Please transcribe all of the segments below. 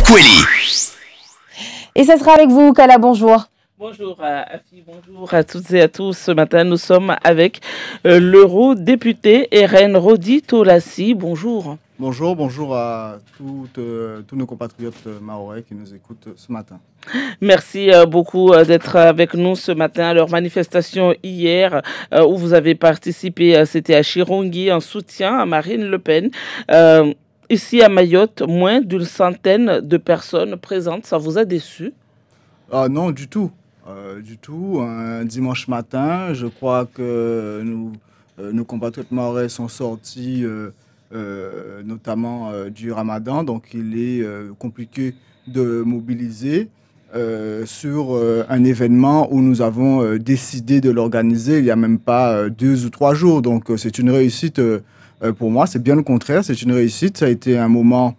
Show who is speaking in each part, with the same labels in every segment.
Speaker 1: Kweli.
Speaker 2: Et ça sera avec vous, Kala, bonjour.
Speaker 3: Bonjour Afi, bonjour à toutes et à tous. Ce matin, nous sommes avec l'eurodéputé RN Rodi Tolassi. Bonjour.
Speaker 4: Bonjour, bonjour à tous nos compatriotes mahorais qui nous écoutent ce matin.
Speaker 3: Merci beaucoup d'être avec nous ce matin. Alors, manifestation hier où vous avez participé, c'était à Chirongui en soutien à Marine Le Pen. Ici à Mayotte, moins d'une centaine de personnes présentes. Ça vous a déçu?
Speaker 4: Non, du tout. Un dimanche matin, je crois que nos compatriotes mahorais sont sortis notamment du Ramadan. Donc, il est compliqué de mobiliser sur un événement où nous avons décidé de l'organiser il n'y a même pas 2 ou 3 jours. Donc, c'est une réussite pour moi. C'est bien le contraire. C'est une réussite. Ça a été un moment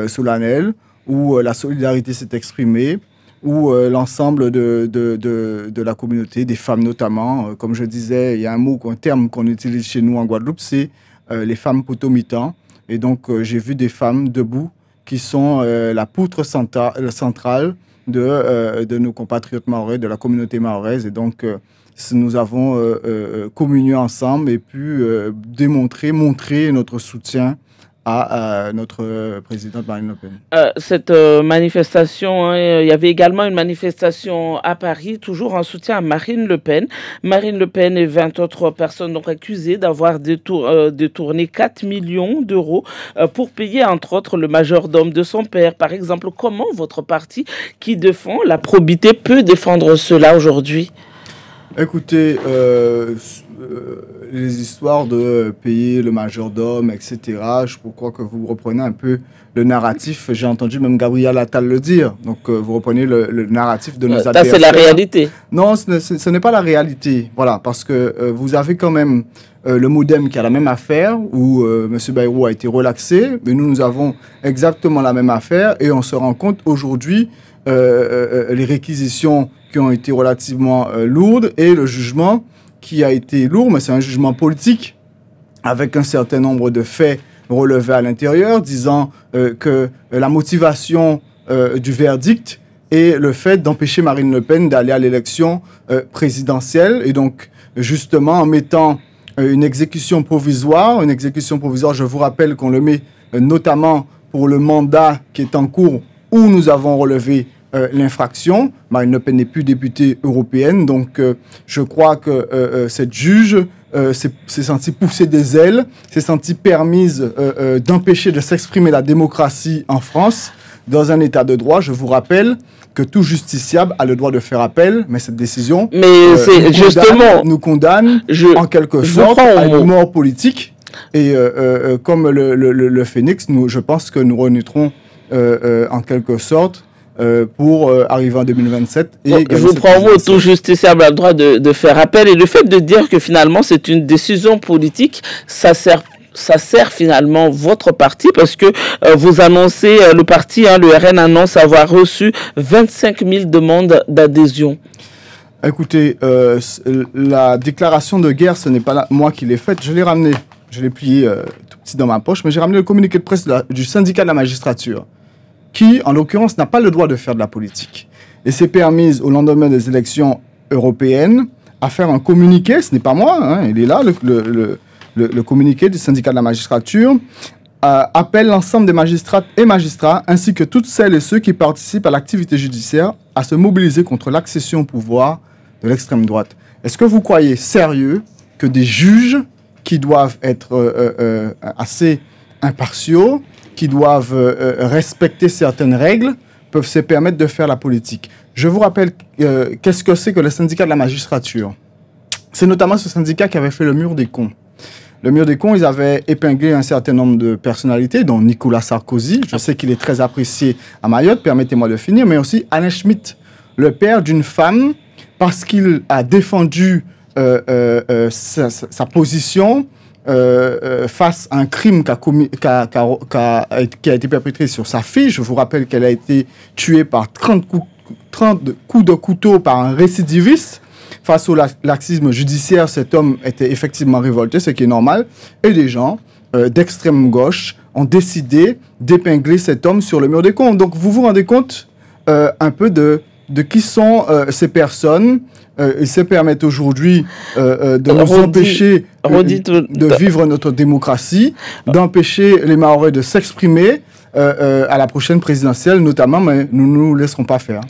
Speaker 4: solennel où la solidarité s'est exprimée, où l'ensemble de la communauté, des femmes notamment, comme je disais, il y a un terme qu'on utilise chez nous en Guadeloupe, c'est les femmes potomitans. Et donc, j'ai vu des femmes debout qui sont la poutre centrale de nos compatriotes mahorais, de la communauté mahoraise. Et donc, nous avons communié ensemble et pu montrer notre soutien à notre présidente Marine Le Pen.
Speaker 3: Cette manifestation, il y avait également une manifestation à Paris, toujours en soutien à Marine Le Pen. Marine Le Pen et 20 autres personnes donc accusées d'avoir détourné 4 millions d'euros pour payer entre autres le majordome de son père. Par exemple, comment votre parti qui défend la probité peut défendre cela aujourd'hui?
Speaker 4: Écoutez, les histoires de payer le majordome, etc., je crois que vous reprenez un peu le narratif. J'ai entendu même Gabriel Attal le dire. Donc, vous reprenez le narratif de nos adversaires.
Speaker 3: Ça, c'est la réalité.
Speaker 4: Non, ce n'est pas la réalité. Voilà, parce que vous avez quand même le MODEM qui a la même affaire, où M. Bayrou a été relaxé, mais nous avons exactement la même affaire, et on se rend compte aujourd'hui, les réquisitions qui ont été relativement lourdes et le jugement qui a été lourd, mais c'est un jugement politique avec un certain nombre de faits relevés à l'intérieur, disant que la motivation du verdict est le fait d'empêcher Marine Le Pen d'aller à l'élection présidentielle. Et donc, justement, en mettant une exécution provisoire, je vous rappelle qu'on le met notamment pour le mandat qui est en cours où nous avons relevé l'infraction. Marine Le Pen n'est plus députée européenne, donc je crois que cette juge s'est sentie pousser des ailes, s'est sentie permise d'empêcher de s'exprimer la démocratie en France dans un état de droit. Je vous rappelle que tout justiciable a le droit de faire appel, mais cette décision nous condamne en quelque sorte à une mort politique. Et comme le phénix, je pense que nous renaîtrons en quelque sorte pour arriver en 2027.
Speaker 3: Je vous prends au mot, tout justiciable a le droit de faire appel. Et le fait de dire que finalement c'est une décision politique, ça sert finalement votre parti, parce que vous annoncez, le parti, le RN annonce avoir reçu 25 000 demandes d'adhésion.
Speaker 4: Écoutez, la déclaration de guerre, ce n'est pas moi qui l'ai faite, je l'ai ramené, je l'ai plié tout petit dans ma poche, mais j'ai ramené le communiqué de presse du syndicat de la magistrature, qui, en l'occurrence, n'a pas le droit de faire de la politique. Et s'est permise, au lendemain des élections européennes, à faire un communiqué, ce n'est pas moi, il est là, le communiqué du syndicat de la magistrature, appelle l'ensemble des magistrates et magistrats, ainsi que toutes celles et ceux qui participent à l'activité judiciaire, à se mobiliser contre l'accession au pouvoir de l'extrême droite. Est-ce que vous croyez sérieux que des juges qui doivent être assez impartiaux, qui doivent respecter certaines règles, peuvent se permettre de faire la politique? Je vous rappelle qu'est-ce que c'est que le syndicat de la magistrature. C'est notamment ce syndicat qui avait fait le mur des cons. Le mur des cons, ils avaient épinglé un certain nombre de personnalités, dont Nicolas Sarkozy. Je sais qu'il est très apprécié à Mayotte, permettez-moi de finir, mais aussi Alain Schmitt, le père d'une femme, parce qu'il a défendu sa position face à un crime qui a été perpétré sur sa fille. Je vous rappelle qu'elle a été tuée par 30 coups de couteau par un récidiviste. Face au laxisme judiciaire, cet homme était effectivement révolté, ce qui est normal. Et des gens d'extrême gauche ont décidé d'épingler cet homme sur le mur des comptes. Donc vous vous rendez compte un peu de qui sont ces personnes. Ils se permettent aujourd'hui de nous empêcher de vivre notre démocratie, d'empêcher les Mahorais de s'exprimer à la prochaine présidentielle notamment, mais nous ne nous laisserons pas faire.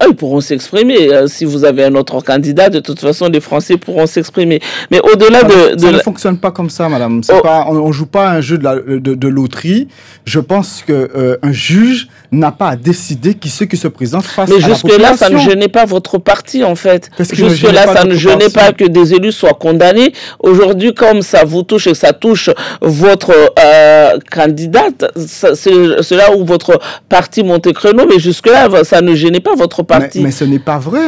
Speaker 3: Ils pourront s'exprimer. Si vous avez un autre candidat, de toute façon, les Français pourront s'exprimer. Mais au-delà
Speaker 4: ça ne fonctionne pas comme ça, madame. On ne joue pas un jeu de loterie. Je pense qu'un juge n'a pas à décider qui se présente face à la population. Mais
Speaker 3: jusque-là, ça ne gênait pas votre parti, en fait. Jusque-là, ça ne gênait pas que des élus soient condamnés. Aujourd'hui, comme ça vous touche et ça touche votre candidate, c'est là où votre parti monte créneau. Mais jusque-là, ça ne gênait pas votre parti.
Speaker 4: Mais ce n'est pas vrai.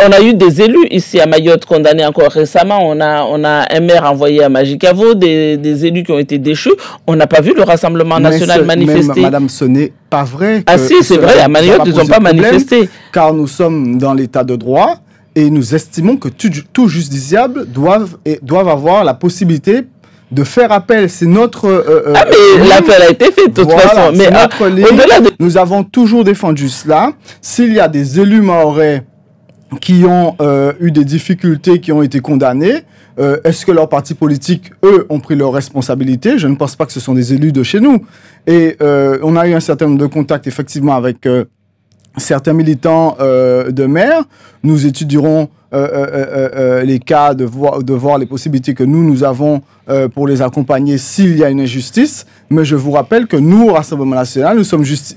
Speaker 3: On a eu des élus ici à Mayotte condamnés encore récemment. On a un maire envoyé à Magicavo, des élus qui ont été déchus. On n'a pas vu le Rassemblement national manifester.
Speaker 4: Madame, ce n'est pas vrai.
Speaker 3: Ah si, c'est vrai, à Mayotte, ils n'ont pas manifesté.
Speaker 4: Car nous sommes dans l'état de droit et nous estimons que tout justiciable doivent avoir la possibilité de faire appel. C'est notre...
Speaker 3: mais l'appel a été fait de toute façon. Mais
Speaker 4: notre ligne. Nous avons toujours défendu cela. S'il y a des élus mahorais qui ont eu des difficultés, qui ont été condamnés, est-ce que leurs partis politiques, eux, ont pris leurs responsabilités? Je ne pense pas que ce sont des élus de chez nous. Et on a eu un certain nombre de contacts, effectivement, avec certains militants de maires. Nous étudierons les cas, de voir les possibilités que nous avons pour les accompagner s'il y a une injustice. Mais je vous rappelle que nous, au Rassemblement national,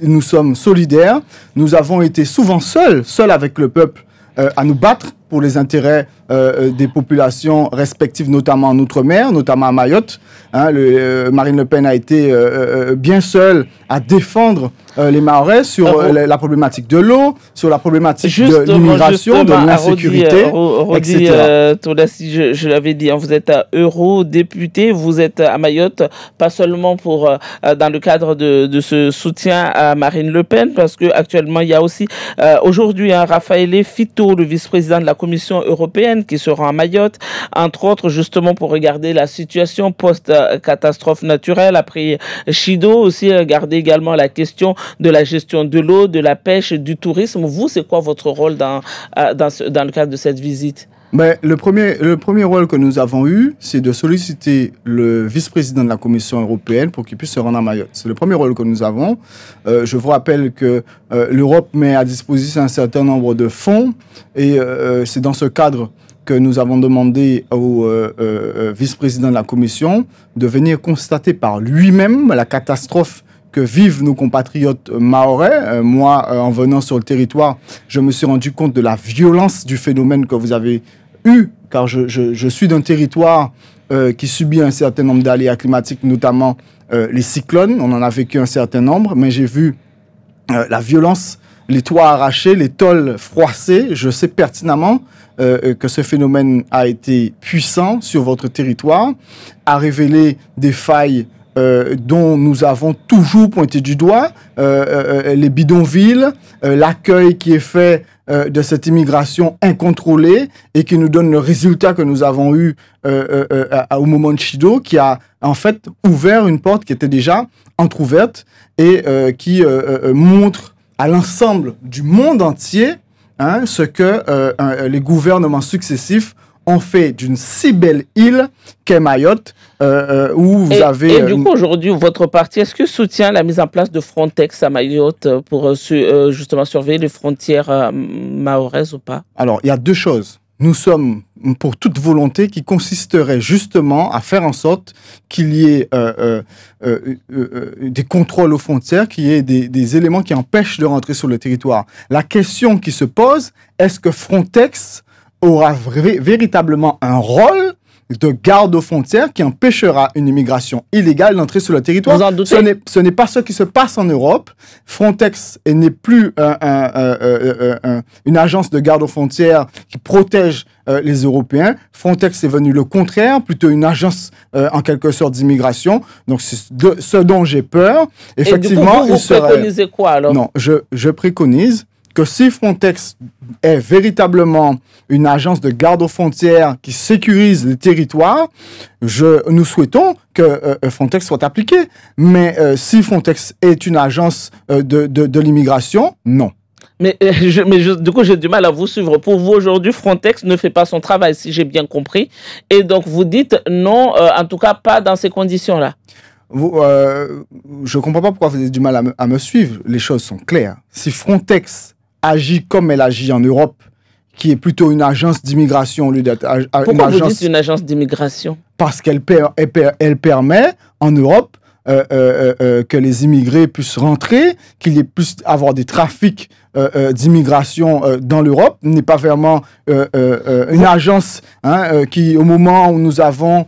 Speaker 4: nous sommes solidaires. Nous avons été souvent seuls avec le peuple, à nous battre pour les intérêts des populations respectives, notamment en Outre-mer, notamment à Mayotte. Marine Le Pen a été bien seule à défendre les Mahorais sur la problématique de l'eau, sur la problématique de l'immigration, de l'insécurité, etc.
Speaker 3: Je l'avais dit, vous êtes eurodéputé, vous êtes à Mayotte, pas seulement dans le cadre de ce soutien à Marine Le Pen, parce qu'actuellement, il y a aussi aujourd'hui Raffaele Fitto, le vice-président de la Commission européenne, qui sera à Mayotte, entre autres, justement pour regarder la situation post-catastrophe naturelle, après Chido, aussi regarder également la question de la gestion de l'eau, de la pêche, du tourisme. Vous, c'est quoi votre rôle dans le cadre de cette visite?
Speaker 4: Mais le premier rôle que nous avons eu, c'est de solliciter le vice-président de la Commission européenne pour qu'il puisse se rendre à Mayotte. C'est le premier rôle que nous avons. Je vous rappelle que l'Europe met à disposition un certain nombre de fonds et c'est dans ce cadre que nous avons demandé au vice-président de la Commission de venir constater par lui-même la catastrophe que vivent nos compatriotes mahorais. Moi, en venant sur le territoire, je me suis rendu compte de la violence du phénomène que vous avez eu, car je suis d'un territoire qui subit un certain nombre d'aléas climatiques, notamment les cyclones. On en a vécu un certain nombre, mais j'ai vu la violence, les toits arrachés, les tôles froissées. Je sais pertinemment que ce phénomène a été puissant sur votre territoire, a révélé des failles dont nous avons toujours pointé du doigt, les bidonvilles, l'accueil qui est fait de cette immigration incontrôlée et qui nous donne le résultat que nous avons eu au moment de Chido, qui a en fait ouvert une porte qui était déjà entrouverte et qui montre à l'ensemble du monde entier ce que les gouvernements successifs ont fait d'une si belle île qu'est Mayotte, où vous avez...
Speaker 3: Et du coup, aujourd'hui, votre parti, est-ce que soutient la mise en place de Frontex à Mayotte pour justement surveiller les frontières mahoraises ou pas?
Speaker 4: Alors, il y a deux choses. Nous sommes pour toute volonté qui consisterait justement à faire en sorte qu'il y ait des contrôles aux frontières, qu'il y ait des éléments qui empêchent de rentrer sur le territoire. La question qui se pose, est-ce que Frontex aura véritablement un rôle de garde aux frontières qui empêchera une immigration illégale d'entrer sur le territoire?
Speaker 3: Vous en doutez?
Speaker 4: Ce n'est pas ce qui se passe en Europe. Frontex n'est plus une agence de garde aux frontières qui protège les Européens. Frontex est venu le contraire, plutôt une agence en quelque sorte d'immigration. Donc c'est ce dont j'ai peur.
Speaker 3: Effectivement, et du coup, vous préconisez quoi alors?
Speaker 4: Non, je préconise que si Frontex est véritablement une agence de garde aux frontières qui sécurise les territoires, nous souhaitons que Frontex soit appliqué. Mais si Frontex est une agence de l'immigration, non.
Speaker 3: Mais, du coup, j'ai du mal à vous suivre. Pour vous, aujourd'hui, Frontex ne fait pas son travail, si j'ai bien compris. Et donc, vous dites non, en tout cas, pas dans ces conditions-là.
Speaker 4: Je ne comprends pas pourquoi vous avez du mal à me suivre. Les choses sont claires. Si Frontex agit comme elle agit en Europe, qui est plutôt une agence d'immigration au lieu d'être une agence...
Speaker 3: Pourquoi vous dites une agence d'immigration?
Speaker 4: Parce qu'elle permet en Europe que les immigrés puissent rentrer, qu'il puisse avoir des trafics d'immigration dans l'Europe. N'est pas vraiment une agence qui, au moment où nous avons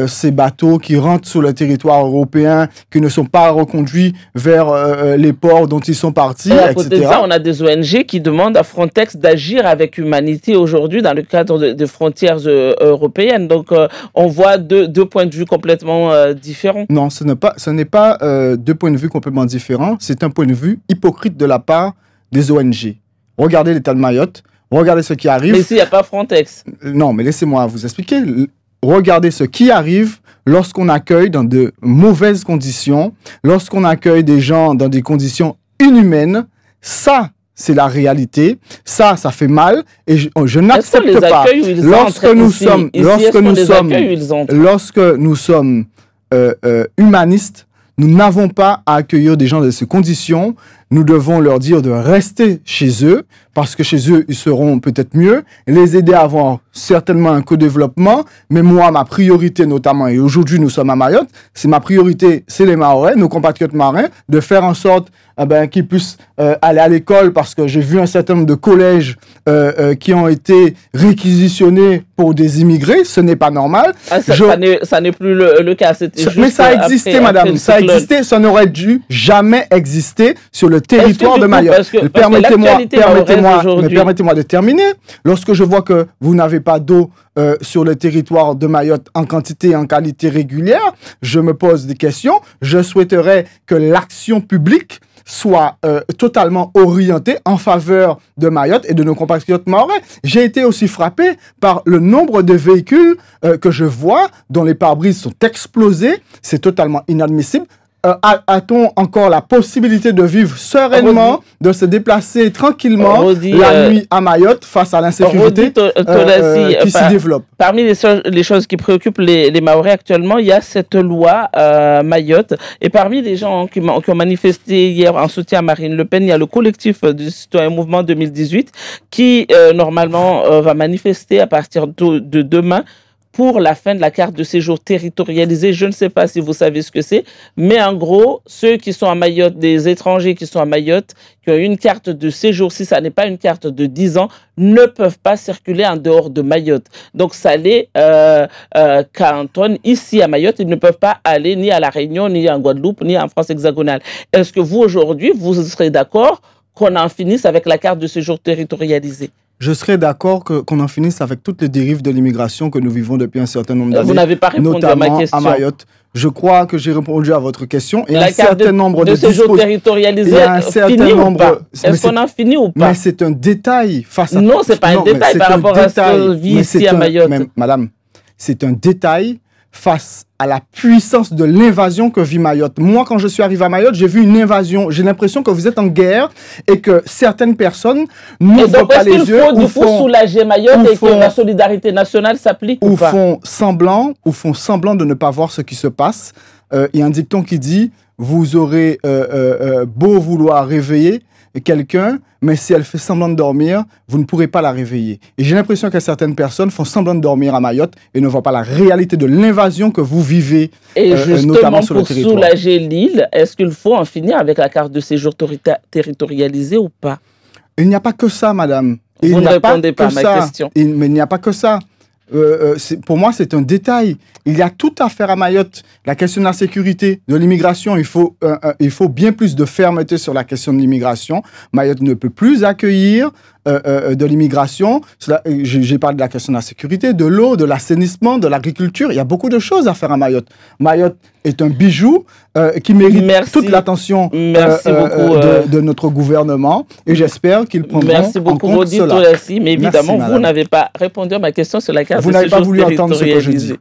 Speaker 4: ces bateaux qui rentrent sur le territoire européen, qui ne sont pas reconduits vers les ports dont ils sont partis,
Speaker 3: à côté
Speaker 4: etc.
Speaker 3: de ça, on a des ONG qui demandent à Frontex d'agir avec humanité aujourd'hui dans le cadre de frontières européennes. Donc, on voit deux points de vue complètement différents.
Speaker 4: Non, ce n'est pas deux points de vue complètement différents. C'est un point de vue hypocrite de la part des ONG. Regardez l'état de Mayotte, regardez ce qui arrive.
Speaker 3: Mais ici, il n'y a pas Frontex.
Speaker 4: Non, mais laissez-moi vous expliquer. Regardez ce qui arrive lorsqu'on accueille dans de mauvaises conditions, lorsqu'on accueille des gens dans des conditions inhumaines. Ça, c'est la réalité. Ça fait mal et je n'accepte pas. Lorsque nous sommes humanistes, nous n'avons pas à accueillir des gens de ces conditions. Nous devons leur dire de rester chez eux, parce que chez eux, ils seront peut-être mieux, les aider à avoir certainement un co-développement. Mais moi, ma priorité notamment, et aujourd'hui nous sommes à Mayotte, ma priorité, c'est les Mahorais, nos compatriotes marins, de faire en sorte qu'ils puissent aller à l'école, parce que j'ai vu un certain nombre de collèges qui ont été réquisitionnés pour des immigrés. Ce n'est pas normal.
Speaker 3: Ça n'est plus le cas.
Speaker 4: Mais ça a existé, madame. Ça a existé. Ça n'aurait dû jamais exister sur le territoire de Mayotte. Permettez-moi de terminer. Lorsque je vois que vous n'avez pas d'eau sur le territoire de Mayotte en quantité et en qualité régulière, je me pose des questions. Je souhaiterais que l'action publique soit totalement orientée en faveur de Mayotte et de nos compatriotes mahorais. J'ai été aussi frappé par le nombre de véhicules que je vois dont les pare-brises sont explosés. C'est totalement inadmissible. A-t-on encore la possibilité de vivre sereinement, de se déplacer tranquillement la nuit à Mayotte face à l'insécurité qui s'y développe?
Speaker 3: Parmi les choses qui préoccupent les Mahorais actuellement, il y a cette loi Mayotte. Et parmi les gens qui ont manifesté hier en soutien à Marine Le Pen, il y a le collectif du Citoyen Mouvement 2018 qui, normalement, va manifester à partir de demain pour la fin de la carte de séjour territorialisée. Je ne sais pas si vous savez ce que c'est, mais en gros, ceux qui sont à Mayotte, des étrangers qui sont à Mayotte, qui ont une carte de séjour, si ça n'est pas une carte de 10 ans, ne peuvent pas circuler en dehors de Mayotte. Donc, ça les cantonne ici à Mayotte. Ils ne peuvent pas aller ni à La Réunion, ni en Guadeloupe, ni en France hexagonale. Est-ce que vous, aujourd'hui, vous serez d'accord qu'on en finisse avec la carte de séjour territorialisée?
Speaker 4: Je serais d'accord qu'on en finisse avec toutes les dérives de l'immigration que nous vivons depuis un certain nombre d'années.
Speaker 3: Vous n'avez pas répondu à ma question.
Speaker 4: À Mayotte. Je crois que j'ai répondu à votre question.
Speaker 3: Et la carte de séjour territorialisé finit ou pas? Est-ce qu'on en finit ou pas?
Speaker 4: Mais c'est un détail face à...
Speaker 3: Non, ce n'est pas un détail par rapport à ce qu'on vit ici à Mayotte.
Speaker 4: Madame, c'est un détail face à la puissance de l'invasion que vit Mayotte. Moi, quand je suis arrivé à Mayotte, j'ai vu une invasion. J'ai l'impression que vous êtes en guerre et que certaines personnes n'ouvrent pas les yeux.
Speaker 3: Il faut soulager Mayotte et que la solidarité nationale s'applique ou pas?
Speaker 4: Font semblant de ne pas voir ce qui se passe. Il y a un dicton qui dit « Vous aurez beau vouloir réveiller quelqu'un, mais si elle fait semblant de dormir, vous ne pourrez pas la réveiller. » Et j'ai l'impression que certaines personnes font semblant de dormir à Mayotte et ne voient pas la réalité de l'invasion que vous vivez, notamment sur le territoire.
Speaker 3: Pour soulager l'île, est-ce qu'il faut en finir avec la carte de séjour territorialisée ou pas?
Speaker 4: Il n'y a pas que ça, madame.
Speaker 3: Vous ne répondez pas à ma question.
Speaker 4: Mais il n'y a pas que ça. Pour moi, c'est un détail. Il y a tout à faire à Mayotte. La question de la sécurité, de l'immigration, il faut bien plus de fermeté sur la question de l'immigration. Mayotte ne peut plus accueillir de l'immigration. J'ai parlé de la question de la sécurité, de l'eau, de l'assainissement, de l'agriculture. Il y a beaucoup de choses à faire à Mayotte. Mayotte est un bijou qui mérite toute l'attention
Speaker 3: de
Speaker 4: notre gouvernement et j'espère qu'ils prendront en compte cela.
Speaker 3: Merci, mais évidemment, vous n'avez pas répondu à ma question sur la carte de séjour territorialisée.
Speaker 4: Vous n'avez pas voulu entendre ce que je dis.